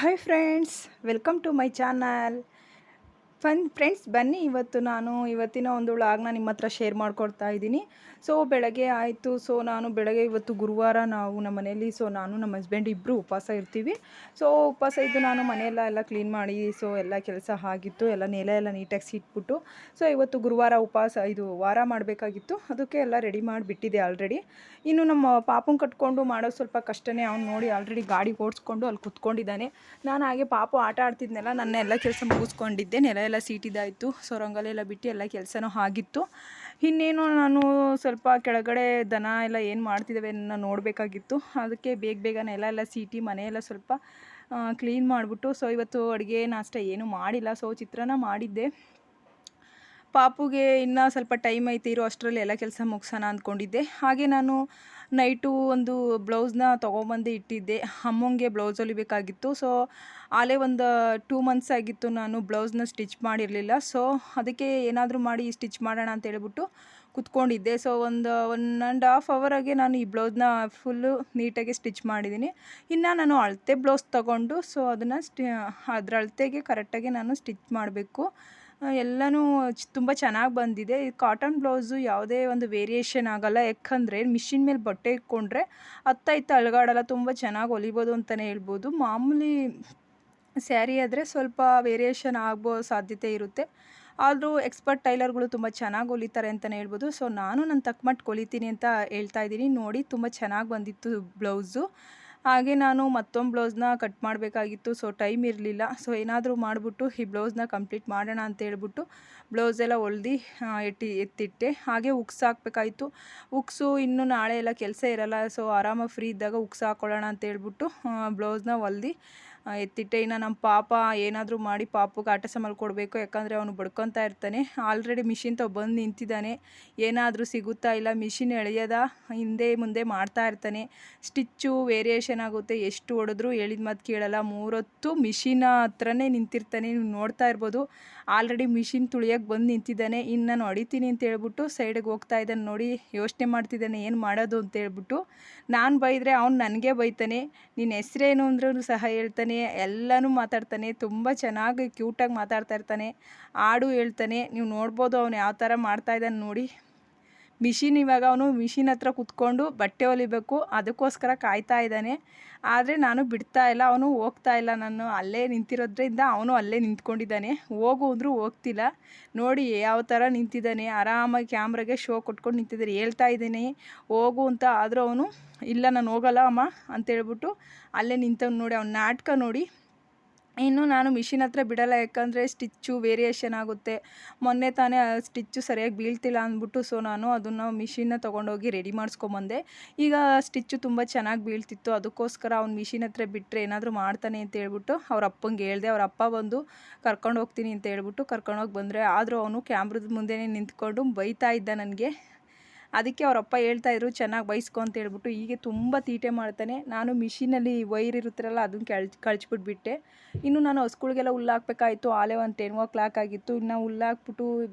Hi friends, welcome to my channel. Friends, ಬನ್ನಿ ಇವತ್ತಿನ ಒಂದು ವ್ಲಾಗ್ನ ನಿಮ್ಮ ಹತ್ರ ಶೇರ್ ಮಾಡ್ಕೊಳ್ತಾ ಇದ್ದೀನಿ. ಸೊ ಬೆಳಗ್ಗೆ ಆಯಿತು. ಸೊ ನಾನು ಬೆಳಗ್ಗೆ ಇವತ್ತು ಗುರುವಾರ ನಾವು ನಮ್ಮ ಮನೆಯಲ್ಲಿ ನಾನು ನಮ್ಮ ಹಸ್ಬೆಂಡ್ ಇಬ್ಬರು ಉಪವಾಸ ಇರ್ತೀವಿ. ಸೊ ಉಪವಾಸ ಇದ್ದು ನಾನು ಮನೆಯೆಲ್ಲ ಕ್ಲೀನ್ ಮಾಡಿ ಎಲ್ಲ ಕೆಲಸ ಆಗಿತ್ತು. ಎಲ್ಲ ನೆಲ ಎಲ್ಲ ನೀಟಾಗಿ ಸಿಟ್ಬಿಟ್ಟು ಇವತ್ತು ಗುರುವಾರ ಉಪವಾಸ ಇದು ವಾರ ಮಾಡಬೇಕಾಗಿತ್ತು. ಅದಕ್ಕೆ ಎಲ್ಲ ರೆಡಿ ಮಾಡಿಬಿಟ್ಟಿದೆ ಆಲ್ರೆಡಿ. ಇನ್ನು ನಮ್ಮ ಪಾಪನ ಕಟ್ಕೊಂಡು ಮಾಡೋದು ಸ್ವಲ್ಪ ಕಷ್ಟನೇ. ಅವ್ನು ನೋಡಿ ಆಲ್ರೆಡಿ ಗಾಡಿ ಓಡಿಸ್ಕೊಂಡು ಅಲ್ಲಿ ಕುತ್ಕೊಂಡಿದ್ದಾನೆ. ನಾನು ಹಾಗೆ ಪಾಪು ಆಟ ಆಡ್ತಿದ್ನೆಲ್ಲ, ನನ್ನ ಎಲ್ಲ ಕೆಲಸ ಮುಗಿಸ್ಕೊಂಡಿದ್ದೆ. ನೆಲ ಎಲ್ಲ ಸೀಟಿದಾಯಿತು. ಸೊ ರಂಗೋಲಿ ಎಲ್ಲ ಬಿಟ್ಟು ಎಲ್ಲ ಕೆಲಸನೂ ಆಗಿತ್ತು. ಇನ್ನೇನು ನಾನು ಸ್ವಲ್ಪ ಕೆಳಗಡೆ ದನ ಎಲ್ಲ ಏನು ಮಾಡ್ತಿದ್ದಾವೆ ಅನ್ನೋ ನೋಡಬೇಕಾಗಿತ್ತು. ಅದಕ್ಕೆ ಬೇಗ ನೆಲ ಎಲ್ಲ ಸೀಟಿ ಮನೆಯೆಲ್ಲ ಸ್ವಲ್ಪ ಕ್ಲೀನ್ ಮಾಡಿಬಿಟ್ಟು ಇವತ್ತು ಅಡುಗೆ ನಾಷ್ಟ ಏನೂ ಮಾಡಿಲ್ಲ. ಚಿತ್ರಾನ್ನ ಮಾಡಿದ್ದೆ. ಪಾಪುಗೆ ಇನ್ನೂ ಸ್ವಲ್ಪ ಟೈಮ್ ಐತೆ ಇರೋ ಅಷ್ಟರಲ್ಲಿ ಎಲ್ಲ ಕೆಲಸ ಮುಗಿಸೋಣ ಅಂದ್ಕೊಂಡಿದ್ದೆ. ಹಾಗೆ ನಾನು ನೈಟು ಒಂದು ಬ್ಲೌಸ್ನ ತೊಗೊಂಬಂದು ಇಟ್ಟಿದ್ದೆ. ಅಮ್ಮಂಗೆ ಬ್ಲೌಸ್ ಹೊಲಿಬೇಕಾಗಿತ್ತು. ಆಲೇ ಒಂದು 2 ಮಂತ್ಸ್ ಆಗಿತ್ತು ನಾನು ಬ್ಲೌಸ್ನ ಸ್ಟಿಚ್ ಮಾಡಿರಲಿಲ್ಲ. ಅದಕ್ಕೆ ಏನಾದರೂ ಮಾಡಿ ಸ್ಟಿಚ್ ಮಾಡೋಣ ಅಂತ ಹೇಳ್ಬಿಟ್ಟು ಕುತ್ಕೊಂಡಿದ್ದೆ. ಒಂದು 1.5 ಅವರಾಗೆ ನಾನು ಈ ಬ್ಲೌಸ್ನ ಫುಲ್ಲು ನೀಟಾಗಿ ಸ್ಟಿಚ್ ಮಾಡಿದ್ದೀನಿ. ಇನ್ನು ನಾನು ಅಳತೆ ಬ್ಲೌಸ್ ತೊಗೊಂಡು ಅದನ್ನು ಅದರ ಅಳತೆಗೆ ಕರೆಕ್ಟಾಗಿ ನಾನು ಸ್ಟಿಚ್ ಮಾಡಬೇಕು. ಎಲ್ಲನೂ ತುಂಬ ಚೆನ್ನಾಗಿ ಬಂದಿದೆ. ಈ ಕಾಟನ್ ಬ್ಲೌಸು ಯಾವುದೇ ಒಂದು ವೇರಿಯೇಷನ್ ಆಗೋಲ್ಲ. ಯಾಕಂದರೆ ಮಿಷಿನ್ ಮೇಲೆ ಬಟ್ಟೆ ಇಟ್ಕೊಂಡ್ರೆ ಹತ್ತೈತೆ ಅಲುಗಾಡಲ್ಲ. ತುಂಬ ಚೆನ್ನಾಗಿ ಹೊಲಿಬೋದು ಅಂತಲೇ ಹೇಳ್ಬೋದು. ಮಾಮೂಲಿ ಸ್ಯಾರಿ ಆದರೆ ಸ್ವಲ್ಪ ವೇರಿಯೇಷನ್ ಆಗೋ ಸಾಧ್ಯತೆ ಇರುತ್ತೆ. ಆದರೂ ಎಕ್ಸ್ಪರ್ಟ್ ಟೈಲರ್ಗಳು ತುಂಬ ಚೆನ್ನಾಗಿ ಹೊಲಿತಾರೆ ಅಂತಲೇ ಹೇಳ್ಬೋದು. ನಾನು ನನ್ನ ತಕ್ಕಮಟ್ಟಿಗೆ ಹೊಲಿತೀನಿ ಅಂತ ಹೇಳ್ತಾ ಇದ್ದೀನಿ. ನೋಡಿ, ತುಂಬ ಚೆನ್ನಾಗಿ ಬಂದಿತ್ತು ಬ್ಲೌಸು. ಹಾಗೆ ನಾನು ಮತ್ತೊಂದು ಬ್ಲೌಸ್ನ ಕಟ್ ಮಾಡಬೇಕಾಗಿತ್ತು. ಟೈಮ್ ಇರಲಿಲ್ಲ. ಏನಾದರೂ ಮಾಡಿಬಿಟ್ಟು ಈ ಬ್ಲೌಸ್ನ ಕಂಪ್ಲೀಟ್ ಮಾಡೋಣ ಅಂತ ಹೇಳ್ಬಿಟ್ಟು ಬ್ಲೌಸೆಲ್ಲ ಹೊಲ್ದು ಎತ್ತಿಟ್ಟೆ. ಹಾಗೆ ಉಕ್ಸ್ ಹಾಕಬೇಕಾಯಿತು. ಉಕ್ಸು ಇನ್ನೂ ನಾಳೆ ಎಲ್ಲ ಕೆಲಸ ಇರಲ್ಲ. ಆರಾಮಾಗಿ ಫ್ರೀ ಇದ್ದಾಗ ಉಕ್ಸ್ ಹಾಕ್ಕೊಳ್ಳೋಣ ಅಂತ ಹೇಳ್ಬಿಟ್ಟು ಬ್ಲೌಸ್ನ ಹೊಲ್ದು ಎತ್ತಿಟ್ಟೆ. ಇನ್ನು ನಮ್ಮ ಪಾಪ ಏನಾದರೂ ಮಾಡಿ ಪಾಪುಗೆ ಆಟ ಸಾಮಾನು ಕೊಡಬೇಕು. ಯಾಕಂದರೆ ಅವನು ಬಡ್ಕೊತಾ ಇರ್ತಾನೆ. ಆಲ್ರೆಡಿ ಮಿಷಿನ್ ಬಂದು ನಿಂತಿದ್ದಾನೆ. ಏನಾದರೂ ಸಿಗುತ್ತಾ ಇಲ್ಲ, ಮಿಷಿನ್ ಎಳೆಯೋದ ಹಿಂದೆ ಮುಂದೆ ಮಾಡ್ತಾ ಇರ್ತಾನೆ. ಸ್ಟಿಚ್ಚು ವೇರಿಯೇಷನ್ ಆಗುತ್ತೆ. ಎಷ್ಟು ಹೊಡೆದ್ರೂ ಹೇಳಿದ ಮಾತು ಕೇಳಲ್ಲ. 3 ಹೊತ್ತು ಮಿಷಿನ ಹತ್ರನೇ ನಿಂತಿರ್ತಾನೆ. ನೀವು ನೋಡ್ತಾ ಇರ್ಬೋದು. ಆಲ್ರೆಡಿ ಮಿಷಿನ್ ತುಳಿಯೋಕ್ಕೆ ಬಂದು ನಿಂತಿದ್ದಾನೆ. ಇನ್ನು ನಾನು ಹೊಡಿತೀನಿ ಅಂತ ಹೇಳ್ಬಿಟ್ಟು ಸೈಡಿಗೆ ಹೋಗ್ತಾ ಇದ್ದಾನೆ. ನೋಡಿ, ಯೋಚನೆ ಮಾಡ್ತಿದ್ದಾನೆ ಏನು ಮಾಡೋದು ಅಂತ ಹೇಳ್ಬಿಟ್ಟು. ನಾನು ಬೈದರೆ ಅವ್ನು ನನಗೆ ಬೈತಾನೆ. ನಿನ್ನ ಹೆಸ್ರೇನು ಅಂದ್ರೂ ಸಹ ಹೇಳ್ತಾನೆ. ಎಲ್ಲನೂ ಮಾತಾಡ್ತಾನೆ. ತುಂಬ ಚೆನ್ನಾಗಿ ಕ್ಯೂಟಾಗಿ ಮಾತಾಡ್ತಾ ಇರ್ತಾನೆ. ಹಾಡು ಹೇಳ್ತಾನೆ. ನೀವು ನೋಡ್ಬೋದು ಅವನು ಯಾವ ಥರ ಮಾಡ್ತಾ ಇದ್ದಾನೆ ನೋಡಿ. ಇವಾಗ ಅವನು ಮಿಷಿನ್ ಹತ್ರ ಕುತ್ಕೊಂಡು ಬಟ್ಟೆ ಹೊಲಿಬೇಕು. ಅದಕ್ಕೋಸ್ಕರ ಕಾಯ್ತಾ ಇದ್ದಾನೆ. ಆದರೆ ನಾನು ಬಿಡ್ತಾ ಇಲ್ಲ. ಅವನು ಹೋಗ್ತಾ ಇಲ್ಲ. ನಾನು ಅಲ್ಲೇ ನಿಂತಿರೋದ್ರಿಂದ ಅವನು ಅಲ್ಲೇ ನಿಂತ್ಕೊಂಡಿದ್ದಾನೆ. ಹೋಗು ಅಂದರೂ ಹೋಗ್ತಿಲ್ಲ. ನೋಡಿ ಯಾವ ಥರ ನಿಂತಿದ್ದಾನೆ. ಆರಾಮಾಗಿ ಕ್ಯಾಮ್ರಾಗೆ ಶೋ ಕೊಟ್ಕೊಂಡು ನಿಂತಿದ್ದಾರೆ. ಹೇಳ್ತಾ ಇದ್ದೀನಿ ಹೋಗು ಅಂತ. ಆದರೂ ಅವನು ಇಲ್ಲ, ನಾನು ಹೋಗಲ್ಲ ಅಮ್ಮ ಅಂತೇಳ್ಬಿಟ್ಟು ಅಲ್ಲೇ ನಿಂತವ್ನು. ನೋಡಿ ಅವ್ನ ನಾಟಕ ನೋಡಿ. ಇನ್ನು ನಾನು ಮಿಷಿನ್ ಹತ್ರ ಬಿಡಲ್ಲ. ಯಾಕಂದರೆ ಸ್ಟಿಚ್ಚು ವೇರಿಯೇಷನ್ ಆಗುತ್ತೆ. ಮೊನ್ನೆ ತಾನೇ ಸ್ಟಿಚ್ಚು ಸರಿಯಾಗಿ ಬೀಳ್ತಿಲ್ಲ ಅಂದ್ಬಿಟ್ಟು ನಾನು ಅದನ್ನು ಮಿಷಿನ್ನ ತೊಗೊಂಡೋಗಿ ರೆಡಿ ಮಾಡಿಸ್ಕೊಂಬಂದೆ. ಈಗ ಸ್ಟಿಚ್ಚು ತುಂಬ ಚೆನ್ನಾಗಿ ಬೀಳ್ತಿತ್ತು. ಅದಕ್ಕೋಸ್ಕರ ಅವ್ನು ಮಿಷಿನ್ ಹತ್ರ ಬಿಟ್ಟರೆ ಏನಾದರೂ ಮಾಡ್ತಾನೆ ಅಂತ ಹೇಳ್ಬಿಟ್ಟು ಅವ್ರ ಅಪ್ಪಂಗೆ ಹೇಳಿದೆ. ಅವ್ರ ಅಪ್ಪ ಬಂದು ಕರ್ಕೊಂಡು ಹೋಗ್ತೀನಿ ಅಂತ ಹೇಳ್ಬಿಟ್ಟು ಕರ್ಕೊಂಡೋಗಿ ಬಂದರೆ, ಆದರೂ ಅವನು ಕ್ಯಾಮ್ರದ ಮುಂದೆನೇ ನಿಂತ್ಕೊಂಡು ಬೈತಾ ಇದ್ದ ನನಗೆ. ಅದಕ್ಕೆ ಅವರಪ್ಪ ಹೇಳ್ತಾಯಿದ್ರು ಚೆನ್ನಾಗಿ ಬೈಸ್ಕೊ ಅಂತ ಹೇಳ್ಬಿಟ್ಟು. ಹೀಗೆ ತುಂಬ ತೀಟೆ ಮಾಡ್ತಾನೆ. ನಾನು ಮಿಷಿನಲ್ಲಿ ವೈರ್ ಇರುತ್ತಲ್ಲ ಅದನ್ನು ಕಳ್ಚಿಬಿಟ್ಬಿಟ್ಟೆ. ಇನ್ನು ನಾನು ಹಸುಗಳಿಗೆಲ್ಲ ಹುಲ್ಲು ಹಾಕಬೇಕಾಯಿತು. ಆಲೇ ಒಂದು 10 ಆಗಿತ್ತು. ಇನ್ನು ಹುಲ್ಲು ಹಾಕ್ಬಿಟ್ಟು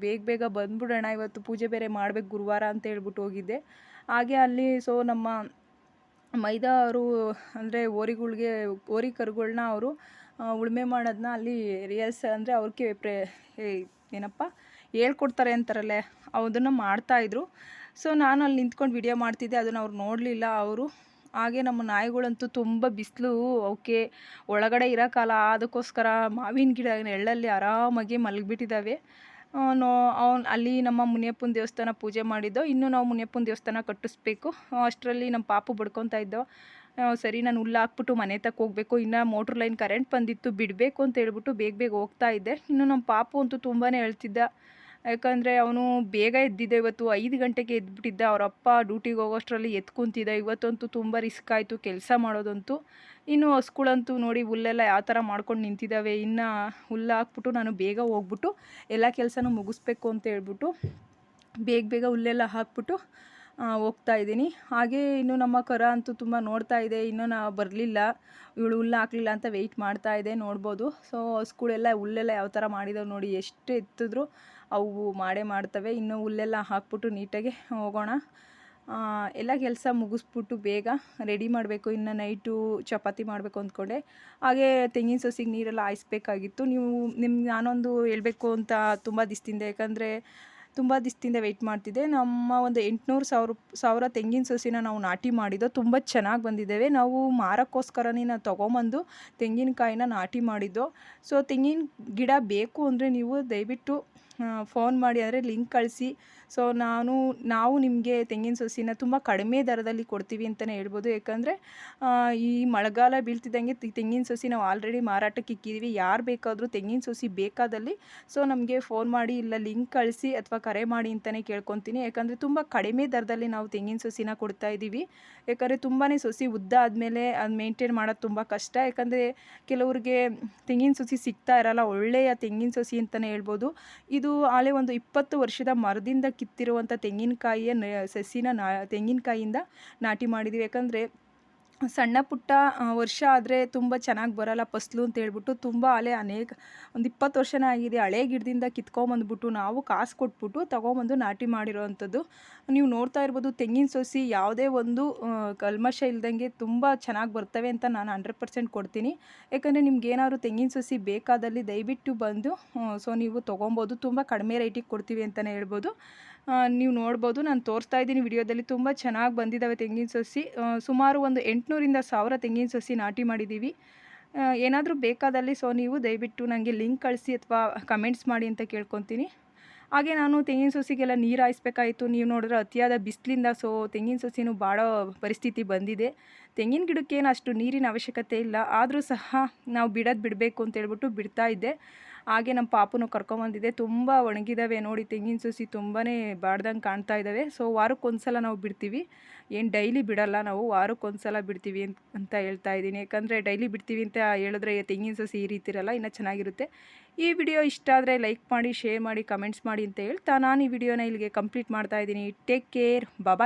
ಬೇಗ ಬಂದ್ಬಿಡೋಣ, ಇವತ್ತು ಪೂಜೆ ಬೇರೆ ಮಾಡಬೇಕು ಗುರುವಾರ ಅಂತ ಹೇಳ್ಬಿಟ್ಟು ಹೋಗಿದ್ದೆ. ಹಾಗೆ ಅಲ್ಲಿ ನಮ್ಮ ಮೈದಾ ಅವರು ಅಂದರೆ ಓರಿ ಕರುಗಳನ್ನ ಅವರು ಉಳುಮೆ ಮಾಡೋದನ್ನ ಅಲ್ಲಿ ರಿಯಲ್ಸ್ ಅಂದರೆ ಅವ್ರಿಗೆ ಏನಪ್ಪ ಹೇಳ್ಕೊಡ್ತಾರೆ ಅಂತಾರಲ್ಲ, ಅದನ್ನು ಮಾಡ್ತಾಯಿದ್ರು. ನಾನು ಅಲ್ಲಿ ನಿಂತ್ಕೊಂಡು ವಿಡಿಯೋ ಮಾಡ್ತಿದ್ದೆ. ಅದನ್ನು ಅವ್ರು ನೋಡಲಿಲ್ಲ ಅವರು. ಹಾಗೆ ನಮ್ಮ ನಾಯಿಗಳಂತೂ ತುಂಬ ಬಿಸಿಲು, ಅವಕ್ಕೆ ಒಳಗಡೆ ಇರೋಕ್ಕಲ್ಲ. ಅದಕ್ಕೋಸ್ಕರ ಮಾವಿನ ಗಿಡ ನೆರಳಲ್ಲಿ ಆರಾಮಾಗಿ ಮಲಗಿಬಿಟ್ಟಿದ್ದಾವೆ. ಅಲ್ಲಿ ನಮ್ಮ ಮುನಿಯಪ್ಪನ ದೇವಸ್ಥಾನ ಪೂಜೆ ಮಾಡಿದ್ದೋ. ಇನ್ನೂ ನಾವು ಮುನಿಯಪ್ಪನ ದೇವಸ್ಥಾನ ಕಟ್ಟಿಸ್ಬೇಕು. ಅಷ್ಟರಲ್ಲಿ ನಮ್ಮ ಪಾಪು ಬಡ್ಕೊತಾ ಇದ್ದೋ. ಸರಿ, ನಾನು ಹುಲ್ಲು ಹಾಕ್ಬಿಟ್ಟು ಮನೆ ತಕ್ಕ ಹೋಗಬೇಕು. ಇನ್ನು ಮೋಟ್ರ್ ಲೈನ್ ಕರೆಂಟ್ ಬಂದಿತ್ತು, ಬಿಡಬೇಕು ಅಂತ ಹೇಳ್ಬಿಟ್ಟು ಬೇಗ ಹೋಗ್ತಾ ಇದ್ದೆ. ಇನ್ನು ನಮ್ಮ ಪಾಪು ಅಂತೂ ತುಂಬಾ ಹೇಳ್ತಿದ್ದ. ಯಾಕಂದರೆ ಅವನು ಬೇಗ ಎದ್ದಿದ್ದ. ಇವತ್ತು 5 ಗಂಟೆಗೆ ಎದ್ಬಿಟ್ಟಿದ್ದ. ಅವರಪ್ಪ ಡ್ಯೂಟಿಗೆ ಹೋಗೋಷ್ಟರಲ್ಲಿ ಎತ್ಕೊಂತಿದ್ದ. ಇವತ್ತಂತೂ ತುಂಬ ರಿಸ್ಕ್ ಆಯಿತು ಕೆಲಸ ಮಾಡೋದಂತೂ. ಇನ್ನು ಹಸುಗಳಂತೂ ನೋಡಿ ಹುಲ್ಲೆಲ್ಲ ಯಾವ ಥರ ಮಾಡ್ಕೊಂಡು ನಿಂತಿದ್ದಾವೆ. ಇನ್ನು ಹುಲ್ಲು ಹಾಕ್ಬಿಟ್ಟು ನಾನು ಬೇಗ ಹೋಗ್ಬಿಟ್ಟು ಎಲ್ಲ ಕೆಲಸನೂ ಮುಗಿಸ್ಬೇಕು ಅಂತ ಹೇಳ್ಬಿಟ್ಟು ಬೇಗ ಹುಲ್ಲೆಲ್ಲ ಹಾಕ್ಬಿಟ್ಟು ಹೋಗ್ತಾ ಇದ್ದೀನಿ. ಹಾಗೆ ಇನ್ನು ನಮ್ಮ ಕರ ಅಂತೂ ತುಂಬ ನೋಡ್ತಾ ಇದೆ. ಇನ್ನೂ ನಾವು ಬರಲಿಲ್ಲ, ಇವಳು ಹುಲ್ಲು ಹಾಕಲಿಲ್ಲ ಅಂತ ವೆಯ್ಟ್ ಮಾಡ್ತಾ ಇದೆ. ನೋಡ್ಬೋದು. ಹಸುಗಳೆಲ್ಲ ಹುಲ್ಲೆಲ್ಲ ಯಾವ ಥರ ಮಾಡಿದಾವೆ ನೋಡಿ. ಎಷ್ಟು ಎತ್ತಿದ್ರು ಅವು ಮಾಡೇ ಮಾಡ್ತವೆ. ಇನ್ನು ಹುಲ್ಲೆಲ್ಲ ಹಾಕ್ಬಿಟ್ಟು ನೀಟಾಗಿ ಹೋಗೋಣ. ಎಲ್ಲ ಕೆಲಸ ಮುಗಿಸ್ಬಿಟ್ಟು ಬೇಗ ರೆಡಿ ಮಾಡಬೇಕು. ಇನ್ನು ನೈಟು ಚಪಾತಿ ಮಾಡಬೇಕು ಅಂದ್ಕೊಂಡೆ. ಹಾಗೆ ತೆಂಗಿನ ಸಸಿಗೆ ನೀರೆಲ್ಲ ಹಾಯಿಸ್ಬೇಕಾಗಿತ್ತು. ನಾನೊಂದು ಹೇಳಬೇಕು ಅಂತ ತುಂಬ ದಿವಸದಿಂದ, ಯಾಕಂದರೆ ತುಂಬ ದಿವಸದಿಂದ ವೆಯ್ಟ್ ಮಾಡ್ತಿದ್ದೆ. ನಮ್ಮ ಒಂದು 800,000 ತೆಂಗಿನ ಸಸಿನ ನಾವು ನಾಟಿ ಮಾಡಿದ್ದೋ. ತುಂಬ ಚೆನ್ನಾಗಿ ಬಂದಿದ್ದೇವೆ. ನಾವು ಮಾರೋಕ್ಕೋಸ್ಕರನೇ ನಾವು ತೊಗೊಂಬಂದು ತೆಂಗಿನಕಾಯಿನ ನಾಟಿ ಮಾಡಿದ್ದೋ. ಸೊ ತೆಂಗಿನ ಗಿಡ ಬೇಕು ಅಂದರೆ ನೀವು ದಯವಿಟ್ಟು ಫೋನ್ ಮಾಡಿ, ಅಂದರೆ ಲಿಂಕ್ ಕಳಿಸಿ. ಸೊ ನಾವು ನಿಮಗೆ ತೆಂಗಿನ ಸಸಿನ ತುಂಬ ಕಡಿಮೆ ದರದಲ್ಲಿ ಕೊಡ್ತೀವಿ ಅಂತಲೇ ಹೇಳ್ಬೋದು. ಯಾಕಂದರೆ ಈ ಮಳೆಗಾಲ ಬೀಳ್ತಿದ್ದಂಗೆ ತೆಂಗಿನ ಸಸಿ ನಾವು ಆಲ್ರೆಡಿ ಮಾರಾಟಕ್ಕೆ ಇಕ್ಕಿದ್ದೀವಿ. ಯಾರು ಬೇಕಾದರೂ ತೆಂಗಿನ ಸಸಿ ಬೇಕಾದಲ್ಲಿ ಸೊ ನಮಗೆ ಫೋನ್ ಮಾಡಿ, ಇಲ್ಲ ಲಿಂಕ್ ಕಳಿಸಿ ಅಥವಾ ಕರೆ ಮಾಡಿ ಅಂತಲೇ ಕೇಳ್ಕೊತೀನಿ. ಯಾಕಂದರೆ ತುಂಬ ಕಡಿಮೆ ದರದಲ್ಲಿ ನಾವು ತೆಂಗಿನ ಸಸಿನ ಕೊಡ್ತಾ ಇದ್ದೀವಿ. ಯಾಕಂದರೆ ತುಂಬಾ ಸಸಿ ಉದ್ದ ಆದಮೇಲೆ ಅದು ಮೇಂಟೈನ್ ಮಾಡೋದು ತುಂಬ ಕಷ್ಟ. ಯಾಕಂದರೆ ಕೆಲವ್ರಿಗೆ ತೆಂಗಿನ ಸಸಿ ಸಿಗ್ತಾ ಇರಲ್ಲ, ಒಳ್ಳೆಯ ತೆಂಗಿನ ಸಸಿ ಅಂತಲೇ ಹೇಳ್ಬೋದು. ಇದು ಆಲೆ ಒಂದು 20 ವರ್ಷದ ಮರದಿಂದ ಕಿತ್ತಿರುವಂಥ ತೆಂಗಿನಕಾಯಿಯ ತೆಂಗಿನಕಾಯಿಯಿಂದ ನಾಟಿ ಮಾಡಿದ್ದೀವಿ. ಯಾಕಂದರೆ ಸಣ್ಣ ಪುಟ್ಟ ವರ್ಷ ಆದರೆ ತುಂಬ ಚೆನ್ನಾಗಿ ಬರೋಲ್ಲ ಫಸಲು ಅಂತ ಹೇಳ್ಬಿಟ್ಟು, ತುಂಬ ಒಂದು 20 ವರ್ಷನೇ ಆಗಿದೆ ಹಳೆ ಗಿಡದಿಂದ ಕಿತ್ಕೊಂಬಂದ್ಬಿಟ್ಟು ನಾವು ಕಾಸು ಕೊಟ್ಬಿಟ್ಟು ತೊಗೊಂಬಂದು ನಾಟಿ ಮಾಡಿರೋವಂಥದ್ದು. ನೀವು ನೋಡ್ತಾ ಇರ್ಬೋದು, ತೆಂಗಿನ ಸಸಿ ಯಾವುದೇ ಒಂದು ಕಲ್ಮಶ ಇಲ್ದಂಗೆ ತುಂಬ ಚೆನ್ನಾಗಿ ಬರ್ತವೆ ಅಂತ ನಾನು 100% ಕೊಡ್ತೀನಿ. ಯಾಕಂದರೆ ನಿಮ್ಗೇನಾದ್ರು ತೆಂಗಿನ ಸಸಿ ಬೇಕಾದಲ್ಲಿ ದಯವಿಟ್ಟು ಬಂದು ಸೊ ನೀವು ತೊಗೊಬೋದು. ತುಂಬ ಕಡಿಮೆ ರೇಟಿಗೆ ಕೊಡ್ತೀವಿ ಅಂತಲೇ ಹೇಳ್ಬೋದು. ನೀವು ನೋಡ್ಬೋದು, ನಾನು ತೋರಿಸ್ತಾ ಇದ್ದೀನಿ ವಿಡಿಯೋದಲ್ಲಿ. ತುಂಬ ಚೆನ್ನಾಗಿ ಬಂದಿದ್ದಾವೆ ತೆಂಗಿನ ಸಸಿ. ಸುಮಾರು ಒಂದು 800ರಿಂದ 1000 ತೆಂಗಿನ ಸಸಿ ನಾಟಿ ಮಾಡಿದ್ದೀವಿ. ಏನಾದರೂ ಬೇಕಾದಲ್ಲಿ ಸೊ ನೀವು ದಯವಿಟ್ಟು ನನಗೆ ಲಿಂಕ್ ಕಳಿಸಿ ಅಥವಾ ಕಮೆಂಟ್ಸ್ ಮಾಡಿ ಅಂತ ಕೇಳ್ಕೊತೀನಿ. ಹಾಗೆ ನಾನು ತೆಂಗಿನ ಸಸಿಗೆಲ್ಲ ನೀರು ಹಾಯಿಸ್ಬೇಕಾಯಿತು. ನೀವು ನೋಡಿದ್ರೆ ಅತಿಯಾದ ಬಿಸಿಲಿಂದ ಸೊ ತೆಂಗಿನ ಸಸಿನೂ ಬಾಡೋ ಪರಿಸ್ಥಿತಿ ಬಂದಿದೆ. ತೆಂಗಿನ ಗಿಡಕ್ಕೇನು ಅಷ್ಟು ನೀರಿನ ಅವಶ್ಯಕತೆ ಇಲ್ಲ, ಆದರೂ ಸಹ ನಾವು ಬಿಡಬೇಕು ಅಂತ ಹೇಳ್ಬಿಟ್ಟು ಬಿಡ್ತಾ ಇದ್ದೆ. ಹಾಗೆ ನಮ್ಮ ಪಾಪುನು ಕರ್ಕೊಂಬಂದಿದ್ದೆ. ತುಂಬ ಒಣಗಿದ್ದಾವೆ ನೋಡಿ ತೆಂಗಿನ ಸಸಿ, ತುಂಬಾ ಬಾಡ್ದಂಗೆ ಕಾಣ್ತಾ ಇದ್ದಾವೆ. ಸೊ ವಾರಕ್ಕೊಂದ್ಸಲ ನಾವು ಬಿಡ್ತೀವಿ, ಏನು ಡೈಲಿ ಬಿಡಲ್ಲ ನಾವು, ವಾರಕ್ಕೊಂದ್ಸಲ ಬಿಡ್ತೀವಿ ಅಂತ ಹೇಳ್ತಾ ಇದ್ದೀನಿ. ಯಾಕಂದರೆ ಡೈಲಿ ಬಿಡ್ತೀವಿ ಅಂತ ಹೇಳಿದ್ರೆ ತೆಂಗಿನ ಸಸಿ ಈ ರೀತಿ ಇರಲ್ಲ, ಇನ್ನೂ ಚೆನ್ನಾಗಿರುತ್ತೆ. ಈ ವಿಡಿಯೋ ಇಷ್ಟ ಆದರೆ ಲೈಕ್ ಮಾಡಿ, ಶೇರ್ ಮಾಡಿ, ಕಮೆಂಟ್ಸ್ ಮಾಡಿ ಅಂತ ಹೇಳ್ತಾ ನಾನು ಈ ವಿಡಿಯೋನ ಇಲ್ಲಿಗೆ ಕಂಪ್ಲೀಟ್ ಮಾಡ್ತಾ ಇದ್ದೀನಿ. ಟೇಕ್ ಕೇರ್, ಬಾಯ್.